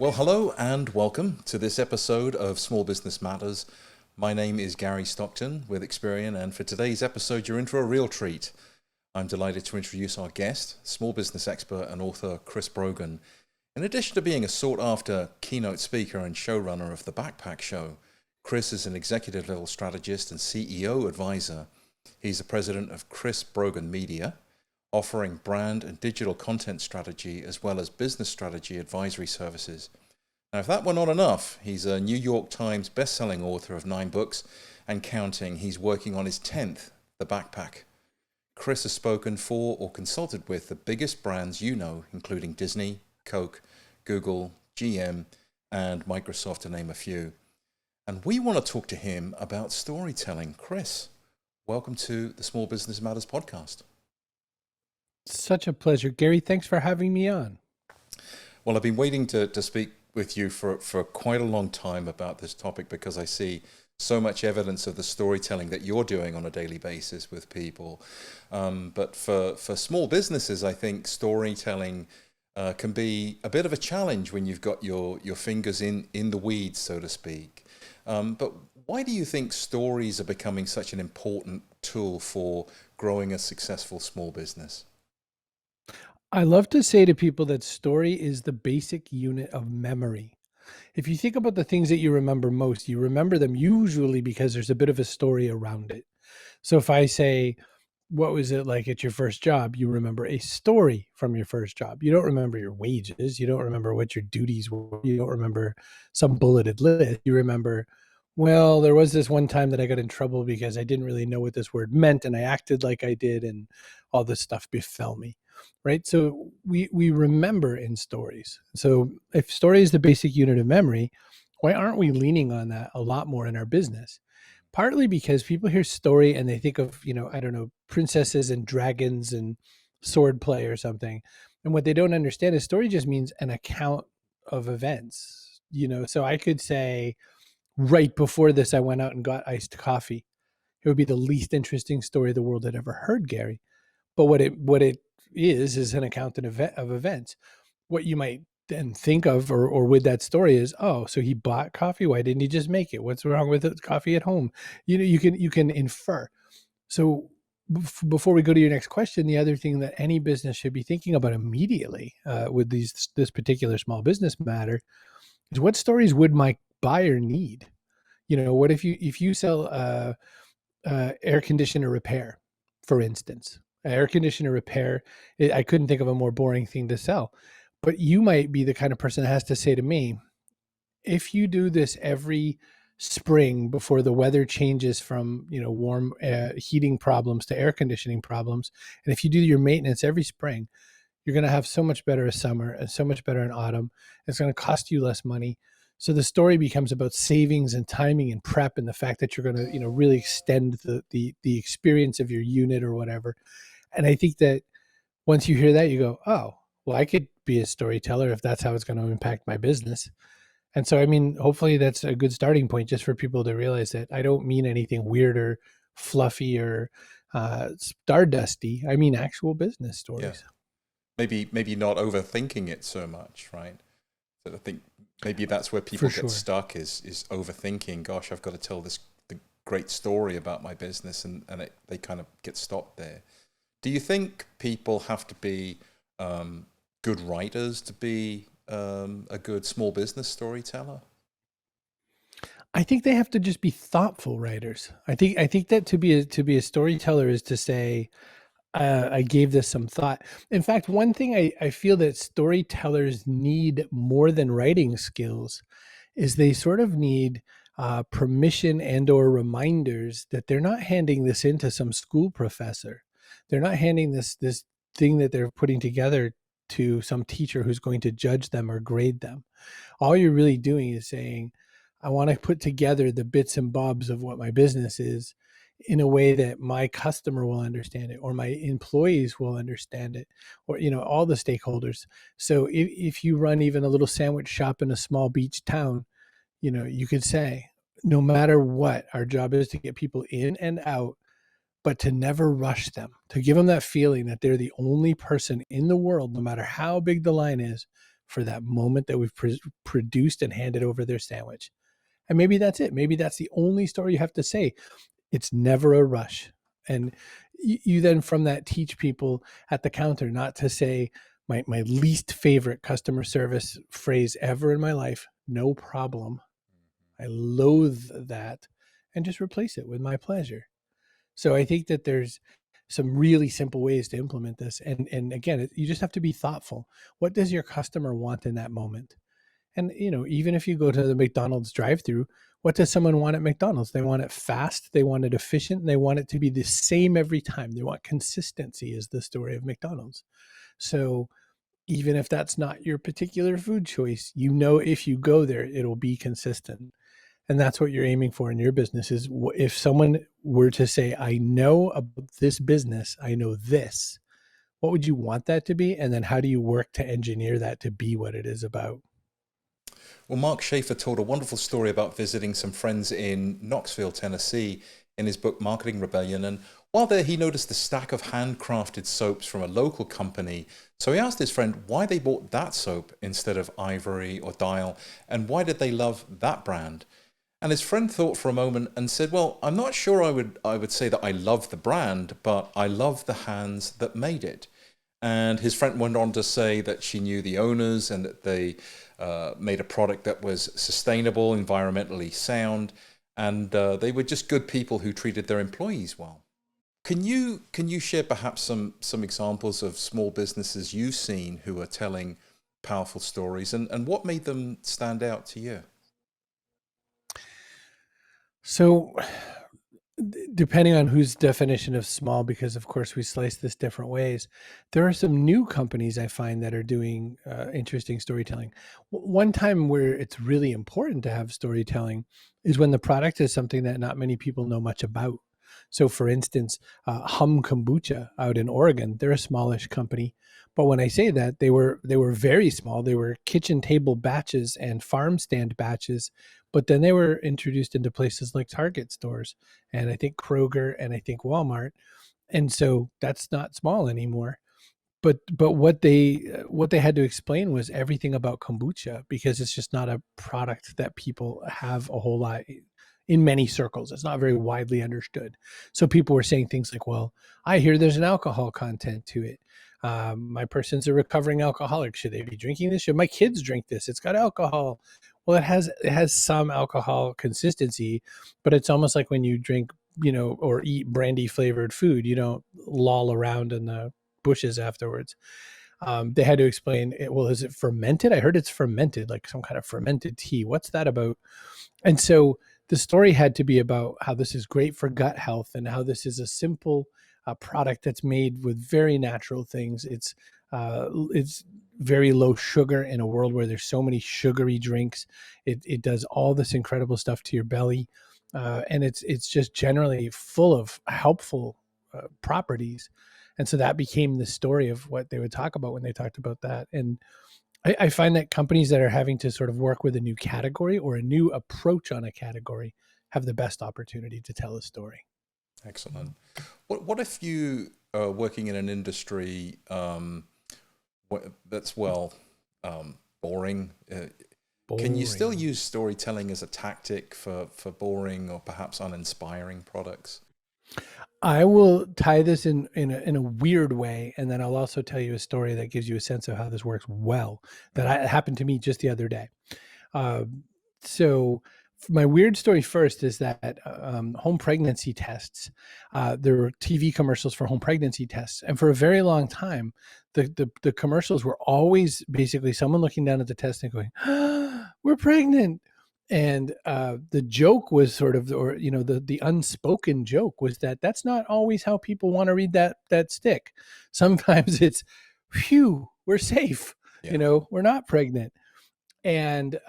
Well, hello and welcome to this episode of Small Business Matters. My name is Gary Stockton with Experian, and for today's episode, you're in for a real treat. I'm delighted to introduce our guest, small business expert and author Chris Brogan. In addition to being a sought-after keynote speaker and showrunner of The Backpack Show, Chris is an executive-level strategist and CEO advisor. He's the president of Chris Brogan Media, offering brand and digital content strategy as well as business strategy advisory services. Now, if that were not enough, he's a New York Times best-selling author of 9 books and counting. He's working on his 10th, The Backpack. Chris has spoken for or consulted with the biggest brands you know, including Disney, Coke, Google, GM, and Microsoft, to name a few. And we want to talk to him about storytelling. Chris, welcome to the Small Business Matters podcast. Such a pleasure. Gary, thanks for having me on. Well, I've been waiting to speak with you for quite a long time about this topic because I see so much evidence of the storytelling that you're doing on a daily basis with people. But for small businesses, I think storytelling can be a bit of a challenge when you've got your fingers in the weeds, so to speak. But why do you think stories are becoming such an important tool for growing a successful small business? I love to say to people that story is the basic unit of memory. If you think about the things that you remember most, you remember them usually because there's a bit of a story around it. So if I say, what was it like at your first job? You remember a story from your first job. You don't remember your wages. You don't remember what your duties were. You don't remember some bulleted list. You remember, well, there was this one time that I got in trouble because I didn't really know what this word meant and I acted like I did and all this stuff befell me. Right. So we remember in stories. So if story is the basic unit of memory, why aren't we leaning on that a lot more in our business? Partly because people hear story and they think of, I don't know, princesses and dragons and sword play or something. And what they don't understand is story just means an account of events. So I could say right before this, I went out and got iced coffee. It would be the least interesting story the world had ever heard, Gary. But what it is an account of events. What you might then think of or with that story is, oh, so he bought coffee. Why didn't he just make it? What's wrong with the coffee at home? You can infer. So before we go to your next question, the other thing that any business should be thinking about immediately with this particular small business matter is, what stories would my buyer need? What if you sell air conditioner repair, for instance? Air conditioner repair, I couldn't think of a more boring thing to sell. But you might be the kind of person that has to say to me, if you do this every spring before the weather changes from warm heating problems to air conditioning problems, and if you do your maintenance every spring, you're going to have so much better a summer and so much better in autumn. It's going to cost you less money. So the story becomes about savings and timing and prep, and the fact that you're going to really extend the experience of your unit or whatever. And I think that once you hear that, you go, oh, well, I could be a storyteller if that's how it's going to impact my business. And so, hopefully that's a good starting point just for people to realize that I don't mean anything weird or fluffy or stardusty. I mean actual business stories. Yeah. Maybe not overthinking it so much, right? So I think maybe that's where people get stuck is overthinking. Gosh, I've got to tell the great story about my business, and they kind of get stopped there. Do you think people have to be good writers to be a good small business storyteller? I think they have to just be thoughtful writers. I think that to be a storyteller is to say, I gave this some thought. In fact, one thing I feel that storytellers need more than writing skills is they sort of need permission and or reminders that they're not handing this into some school professor. They're not handing this thing that they're putting together to some teacher who's going to judge them or grade them. All you're really doing is saying, I want to put together the bits and bobs of what my business is in a way that my customer will understand it, or my employees will understand it, or all the stakeholders. So if you run even a little sandwich shop in a small beach town, you could say, no matter what, our job is to get people in and out, but to never rush them, to give them that feeling that they're the only person in the world, no matter how big the line is, for that moment that we've produced and handed over their sandwich. And maybe that's it. Maybe that's the only story you have to say. It's never a rush. And you then from that teach people at the counter not to say my least favorite customer service phrase ever in my life, no problem. I loathe that, and just replace it with my pleasure. So I think that there's some really simple ways to implement this. And again, you just have to be thoughtful. What does your customer want in that moment? And, even if you go to the McDonald's drive-through, what does someone want at McDonald's? They want it fast, they want it efficient, and they want it to be the same every time. They want consistency is the story of McDonald's. So even if that's not your particular food choice, if you go there, it'll be consistent. And that's what you're aiming for in your business is if someone were to say, I know about this business, I know this, what would you want that to be? And then how do you work to engineer that to be what it is about? Well, Mark Schaeffer told a wonderful story about visiting some friends in Knoxville, Tennessee, in his book Marketing Rebellion. And while there, he noticed the stack of handcrafted soaps from a local company. So he asked his friend why they bought that soap instead of Ivory or Dial, and why did they love that brand? And his friend thought for a moment and said, well, I'm not sure I would say that I love the brand, but I love the hands that made it. And his friend went on to say that she knew the owners and that they made a product that was sustainable, environmentally sound, and they were just good people who treated their employees well. Can you share perhaps some examples of small businesses you've seen who are telling powerful stories, and what made them stand out to you? So depending on whose definition of small, because of course we slice this different ways, there are some new companies I find that are doing interesting storytelling. One time where it's really important to have storytelling is when the product is something that not many people know much about. So for instance, Hum Kombucha out in Oregon, they're a smallish company. But when I say that, they were very small. They were kitchen table batches and farm stand batches, but then they were introduced into places like Target stores and I think Kroger and I think Walmart. And so that's not small anymore. But what they had to explain was everything about kombucha, because it's just not a product that people have a whole lot in many circles. It's not very widely understood. So people were saying things like, well, I hear there's an alcohol content to it. My person's a recovering alcoholic. Should they be drinking this? Should my kids drink this? It's got alcohol. Well, it has some alcohol consistency, but it's almost like when you drink, or eat brandy flavored food, you don't loll around in the bushes afterwards. They had to explain it. Well, is it fermented? I heard it's fermented, like some kind of fermented tea. What's that about? And so the story had to be about how this is great for gut health and how this is a simple product that's made with very natural things. It's very low sugar in a world where there's so many sugary drinks. It does all this incredible stuff to your belly, and it's just generally full of helpful properties. And so that became the story of what they would talk about when they talked about that. And I find that companies that are having to sort of work with a new category or a new approach on a category have the best opportunity to tell a story. Excellent. What if you are working in an industry that's boring? Can you still use storytelling as a tactic for boring or perhaps uninspiring products? I will tie this in a weird way, and then I'll also tell you a story that gives you a sense of how this works well. That happened to me just the other day. So my weird story first is that home pregnancy tests, there were TV commercials for home pregnancy tests. And for a very long time, the commercials were always basically someone looking down at the test and going, we're pregnant. And the joke was sort of, or, the unspoken joke was that that's not always how people want to read that stick. Sometimes it's, phew, we're safe. Yeah. We're not pregnant. And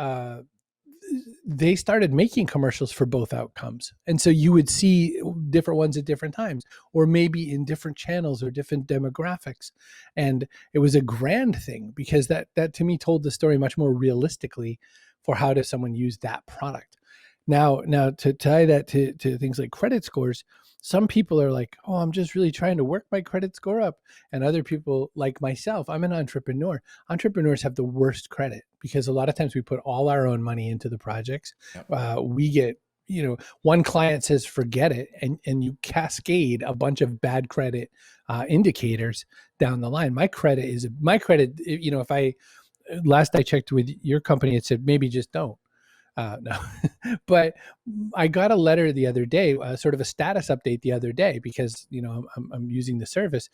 they started making commercials for both outcomes. And so you would see different ones at different times, or maybe in different channels or different demographics. And it was a grand thing because that to me told the story much more realistically for how does someone use that product. Now to tie that to things like credit scores. Some people are like, oh, I'm just really trying to work my credit score up. And other people, like myself, I'm an entrepreneur. Entrepreneurs have the worst credit because a lot of times we put all our own money into the projects. Yep. We get, one client says, forget it. And you cascade a bunch of bad credit indicators down the line. My credit, if last I checked with your company, it said maybe just don't. No, but I got a letter the other day, sort of a status update the other day, because I'm using the service,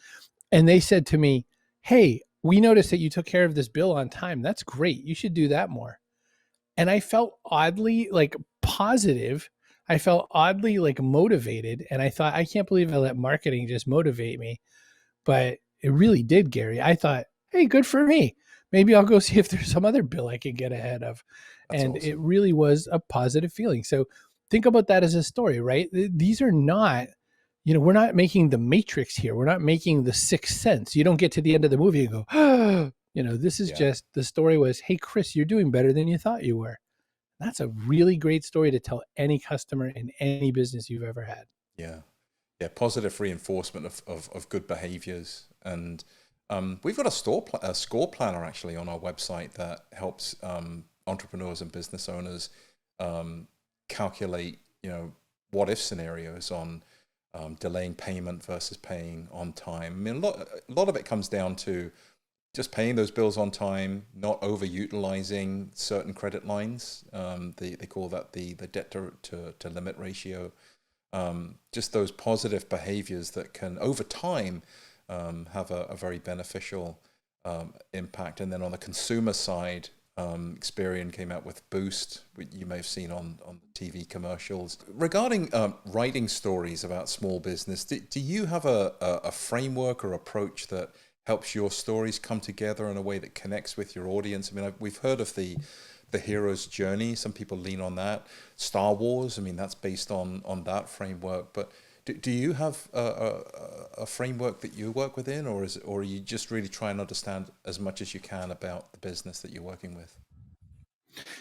and they said to me, "Hey, we noticed that you took care of this bill on time. That's great. You should do that more." And I felt oddly like positive. I felt oddly like motivated, and I thought, I can't believe I let marketing just motivate me. But it really did, Gary. I thought, hey, good for me. Maybe I'll go see if there's some other bill I can get ahead of. That's And it awesome. really was a positive feeling. So think about that as a story, right? These are not, we're not making the Matrix here. We're not making the Sixth Sense. You don't get to the end of the movie and go, this is Yeah. just, the story was, hey, Chris, you're doing better than you thought you were. That's a really great story to tell any customer in any business you've ever had. Yeah. Yeah. Positive reinforcement of good behaviors. And we've got a score planner actually on our website that helps entrepreneurs and business owners calculate, what if scenarios on delaying payment versus paying on time. I mean, a lot of it comes down to just paying those bills on time, not overutilizing certain credit lines. They call that the debt to limit ratio. Just those positive behaviors that can, over time, have a very beneficial impact. And then on the consumer side, Experian came out with Boost, which you may have seen on the TV commercials. Regarding writing stories about small business, do you have a framework or approach that helps your stories come together in a way that connects with your audience? I mean, we've heard of the hero's journey. Some people lean on that. Star Wars, I mean, that's based on that framework. But do you have a framework that you work within, or are you just really trying to understand as much as you can about the business that you're working with?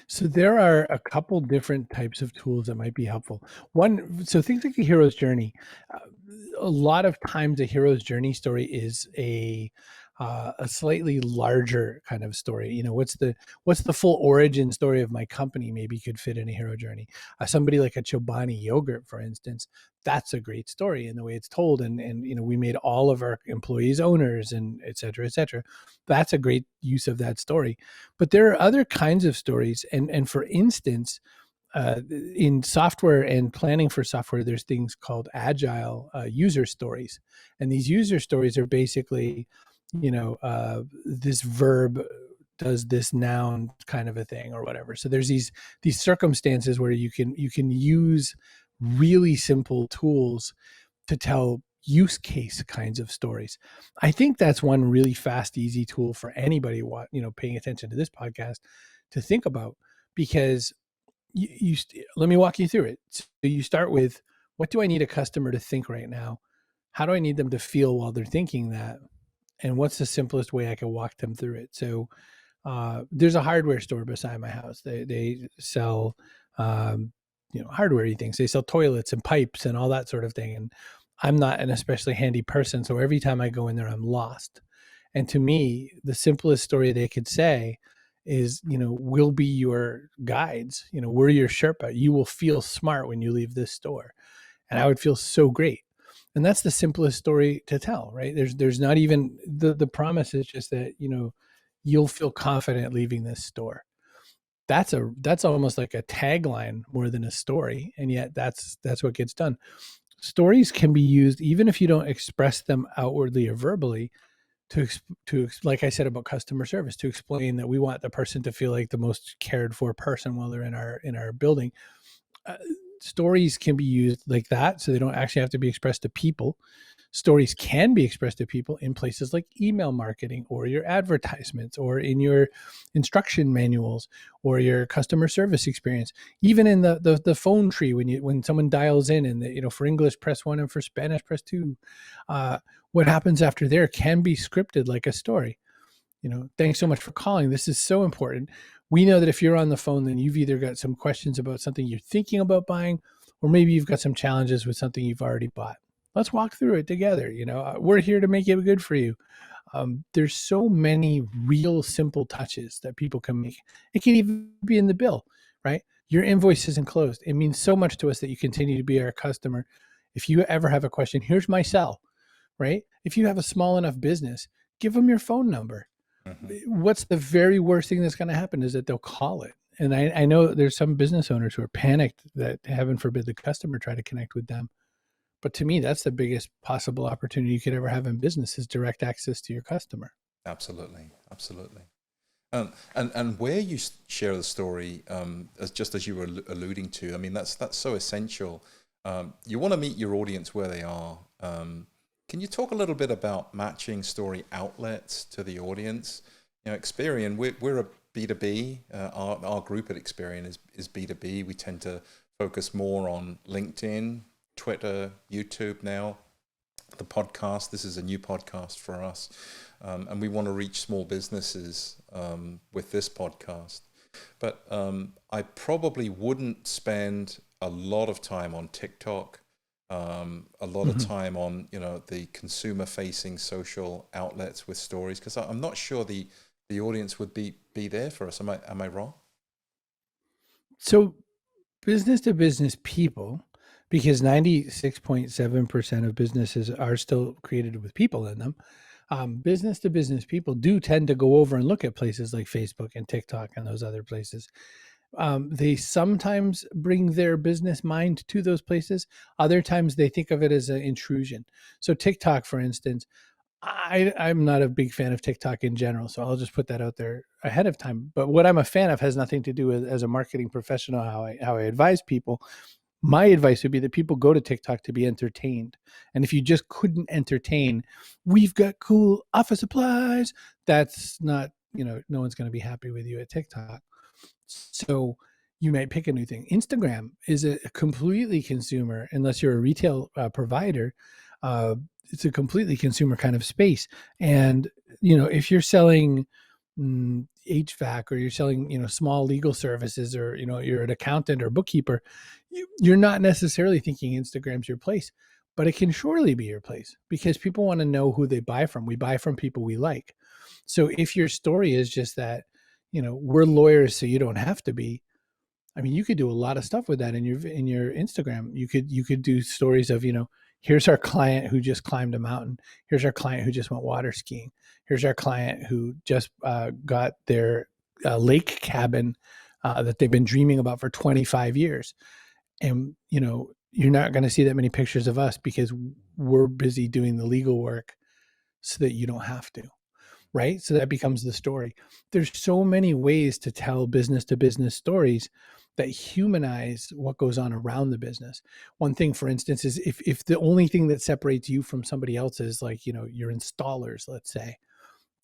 So there are a couple different types of tools that might be helpful. One, so things like the hero's journey. Uh, a lot of times, a hero's journey story is a slightly larger kind of story. What's the full origin story of my company? Maybe could fit in a hero journey. Somebody like a Chobani yogurt, for instance, that's a great story in the way it's told, and we made all of our employees owners, and et cetera, et cetera. That's a great use of that story. But there are other kinds of stories, and for instance, in software and planning for software, there's things called agile user stories, and these user stories are basically, this verb does this noun kind of a thing or whatever. So there's these circumstances where you can use really simple tools to tell use case kinds of stories. I think that's one really fast, easy tool for anybody paying attention to this podcast to think about, because let me walk you through it. So you start with, what do I need a customer to think right now? How do I need them to feel while they're thinking that? And what's the simplest way I can walk them through it? So there's a hardware store beside my house. They sell hardware-y things. They sell toilets and pipes and all that sort of thing. And I'm not an especially handy person, so every time I go in there, I'm lost. And to me, the simplest story they could say is, we'll be your guides. We're your Sherpa. You will feel smart when you leave this store. And I would feel so great. And that's the simplest story to tell, right? There's not even the promise is just that, you'll feel confident leaving this store. That's almost like a tagline more than a story. And yet that's what gets done. Stories can be used even if you don't express them outwardly or verbally, to like I said about customer service, to explain that we want the person to feel like the most cared for person while they're in our building. Stories can be used like that, so they don't actually have to be expressed to people. Stories can be expressed to people in places like email marketing, or your advertisements, or in your instruction manuals, or your customer service experience. Even in the phone tree, when someone dials in, and for English press 1 and for Spanish press 2. What happens after there can be scripted like a story. Thanks so much for calling. This is so important. We know that if you're on the phone, then you've either got some questions about something you're thinking about buying, or maybe you've got some challenges with something you've already bought. Let's walk through it together. We're here to make it good for you. There's so many real simple touches that people can make. It can even be in the bill, right? Your invoice isn't closed. It means so much to us that you continue to be our customer. If you ever have a question, here's my cell, right? If you have a small enough business, give them your phone number. What's the very worst thing that's going to happen is that they'll call it. And I know there's some business owners who are panicked that, heaven forbid, the customer try to connect with them. But to me, that's the biggest possible opportunity you could ever have in business, is direct access to your customer. Absolutely, absolutely. And where you share the story, as you were alluding to, I mean, that's so essential. You want to meet your audience where they are. Can you talk a little bit about matching story outlets to the audience? Experian, we're a B2B. Our group at Experian is B2B. We tend to focus more on LinkedIn, Twitter, YouTube now. The podcast, this is a new podcast for us. And we want to reach small businesses with this podcast. But I probably wouldn't spend a lot of time on TikTok, a lot of time on the consumer-facing social outlets with stories, because I'm not sure the audience would be there for us. Am I wrong? So business to business people, because 96.7% of businesses are still created with people in them, business to business people do tend to go over and look at places like Facebook and TikTok and those other places. They sometimes bring their business mind to those places. Other times they think of it as an intrusion. So TikTok, for instance, I'm not a big fan of TikTok in general, so I'll just put that out there ahead of time. But what I'm a fan of has nothing to do with, as a marketing professional, how I advise people. My advice would be that people go to TikTok to be entertained. And if you just couldn't entertain, we've got cool office supplies. That's not, no one's going to be happy with you at TikTok. So you might pick a new thing. Instagram is a completely consumer, unless you're a retail provider. It's a completely consumer kind of space. And, if you're selling HVAC, or you're selling, small legal services, or, you're an accountant or bookkeeper, you're not necessarily thinking Instagram's your place, but it can surely be your place, because people want to know who they buy from. We buy from people we like. So if your story is just that, we're lawyers, so you don't have to be. I mean, you could do a lot of stuff with that in your Instagram. You could do stories of, here's our client who just climbed a mountain. Here's our client who just went water skiing. Here's our client who just got their lake cabin that they've been dreaming about for 25 years. And, you're not going to see that many pictures of us, because we're busy doing the legal work so that you don't have to. Right? So that becomes the story. There's so many ways to tell business to business stories that humanize what goes on around the business. One thing, for instance, is if the only thing that separates you from somebody else is, like, your installers, let's say,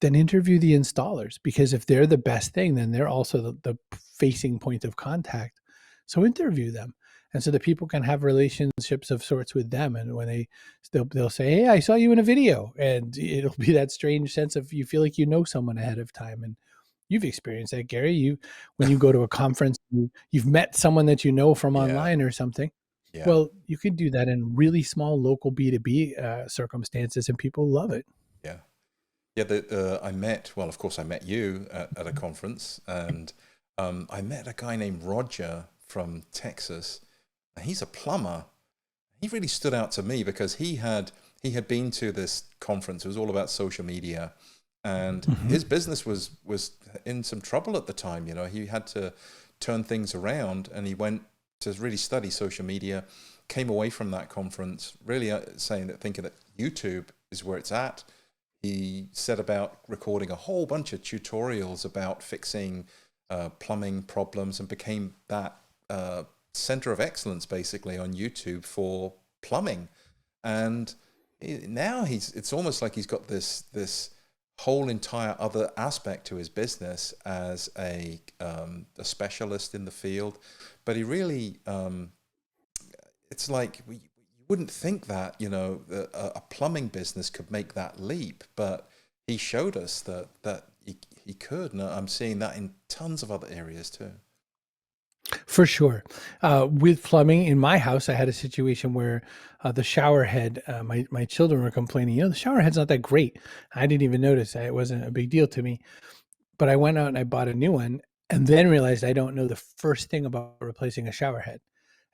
then interview the installers, because if they're the best thing, then they're also the facing point of contact. So interview them. And so that people can have relationships of sorts with them. And when they'll say, hey, I saw you in a video. And it'll be that strange sense of, you feel like you know someone ahead of time. And you've experienced that, Gary. When you go to a conference, you've met someone that you know from online or something. Yeah. Well, you could do that in really small local B2B circumstances, and people love it. Yeah. Yeah, of course, I met you at a conference, and I met a guy named Roger from Texas. He's a plumber. He really stood out to me because he had been to this conference. It was all about social media, and his business was in some trouble at the time. He had to turn things around, and he went to really study social media. Came away from that conference really thinking that YouTube is where it's at. He set about recording a whole bunch of tutorials about fixing plumbing problems, and became that center of excellence basically on YouTube for plumbing. And now it's almost like he's got this whole entire other aspect to his business as a specialist in the field. But he really, it's like you wouldn't think that a plumbing business could make that leap, but he showed us that he could. And I'm seeing that in tons of other areas too. For sure. With plumbing in my house, I had a situation where the shower head, my children were complaining, the shower head's not that great. I didn't even notice. It wasn't a big deal to me. But I went out and I bought a new one and then realized I don't know the first thing about replacing a shower head.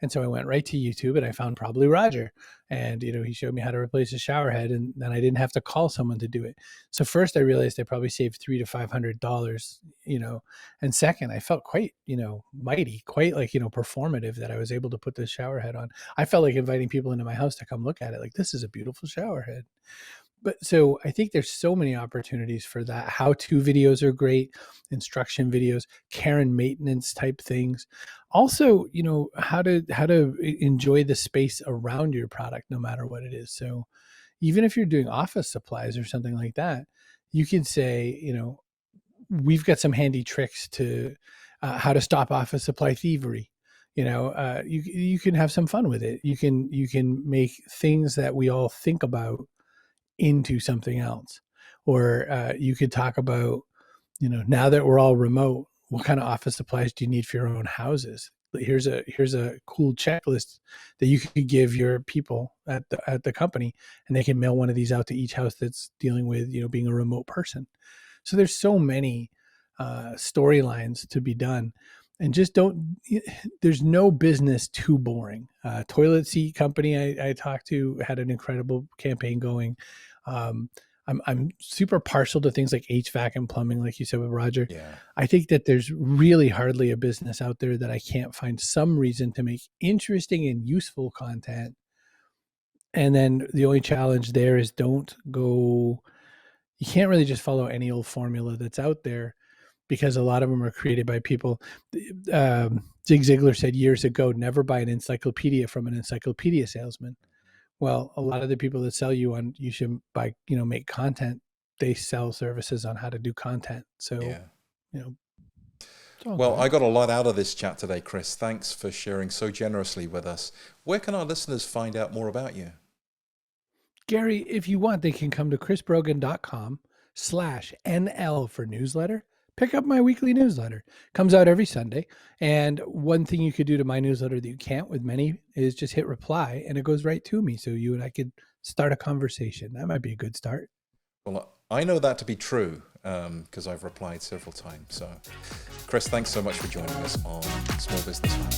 And so I went right to YouTube and I found probably Roger. And, he showed me how to replace a shower head, and then I didn't have to call someone to do it. So first I realized I probably saved $300 to $500, and second, I felt quite, mighty, quite like, performative that I was able to put this shower head on. I felt like inviting people into my house to come look at it. Like, this is a beautiful shower head. But so I think there's so many opportunities for that. How-to videos are great, instruction videos, care and maintenance type things. Also, how to enjoy the space around your product, no matter what it is. So even if you're doing office supplies or something like that, you can say, we've got some handy tricks to how to stop office supply thievery. You can have some fun with it. You can make things that we all think about into something else. Or you could talk about, now that we're all remote, what kind of office supplies do you need for your own houses? Here's a cool checklist that you could give your people at the company, and they can mail one of these out to each house that's dealing with, being a remote person. So there's so many storylines to be done. And just there's no business too boring. Toilet seat company I talked to had an incredible campaign going. I'm super partial to things like HVAC and plumbing, like you said with Roger. Yeah. I think that there's really hardly a business out there that I can't find some reason to make interesting and useful content. And then the only challenge there is you can't really just follow any old formula that's out there, because a lot of them are created by people. Zig Ziglar said years ago, never buy an encyclopedia from an encyclopedia salesman. Well, a lot of the people that sell you should buy, make content, they sell services on how to do content. So, yeah. Well, I got a lot out of this chat today, Chris. Thanks for sharing so generously with us. Where can our listeners find out more about you? Gary, if you want, they can come to chrisbrogan.com/NL for newsletter. Pick up my weekly newsletter. Comes out every Sunday. And one thing you could do to my newsletter that you can't with many is just hit reply, and it goes right to me. So you and I could start a conversation. That might be a good start. Well, I know that to be true because I've replied several times. So, Chris, thanks so much for joining us on Small Business Man.